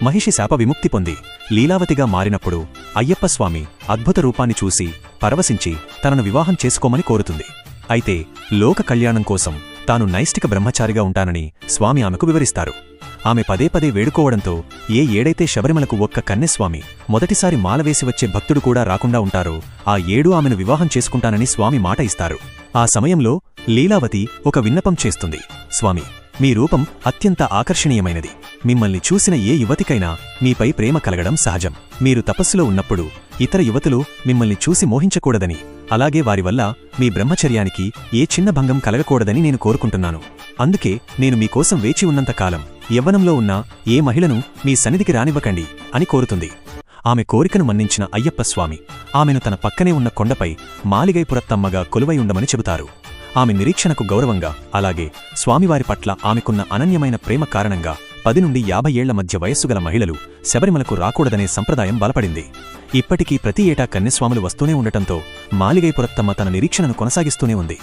మహిషి శాప విముక్తి పొంది లీలావతిగా మారినప్పుడు అయ్యప్ప స్వామి అద్భుత రూపాన్ని చూసి పరవశించి తనను వివాహం చేసుకోమని కోరుతుంది. అయితే లోక కళ్యాణం కోసం తాను నైష్టిక బ్రహ్మచారిగా ఉంటానని స్వామి ఆమెకు వివరిస్తారు. ఆమె పదే పదే వేడుకోవడంతో ఏడైతే శబరిమలకు ఒక్క కన్నెస్వామి మొదటిసారి మాలవేసి వచ్చే భక్తుడు కూడా రాకుండా ఉంటారో ఆ 7 ఆమెను వివాహం చేసుకుంటానని స్వామి మాట ఇస్తారు. ఆ సమయంలో లీలావతి ఒక విన్నపం చేస్తుంది. స్వామి, మీ రూపం అత్యంత ఆకర్షణీయమైనది. మిమ్మల్ని చూసిన ఏ యువతికైనా మీపై ప్రేమ కలగడం సహజం. మీరు తపస్సులో ఉన్నప్పుడు ఇతర యువతులు మిమ్మల్ని చూసి మోహించకూడదని, అలాగే వారివల్ల మీ బ్రహ్మచర్యానికి ఏ చిన్న భంగం కలగకూడదని నేను కోరుకుంటున్నాను. అందుకే నేను మీకోసం వేచి ఉన్నంతకాలం యవ్వనంలో ఉన్న ఏ మహిళను మీ సన్నిధికి రానివ్వకండి అని కోరుతుంది. ఆమె కోరికను మన్నించిన అయ్యప్ప స్వామి ఆమెను తన పక్కనే ఉన్న కొండపై మాలిగైపురత్తమ్మగా కొలువై ఉండమని చెబుతారు. ఆమె నిరీక్షణకు గౌరవంగా, అలాగే స్వామివారి పట్ల ఆమెకున్న అనన్యమైన ప్రేమ కారణంగా 10 నుండి 50 ఏళ్ల మధ్య వయస్సుగల మహిళలు శబరిమలకు రాకూడదనే సంప్రదాయం బలపడింది. ఇప్పటికీ ప్రతి ఏటా కన్యస్వాములు వస్తూనే ఉండటంతో మాలిగైపురత్తమ్మ తన నిరీక్షణను కొనసాగిస్తూనే ఉంది.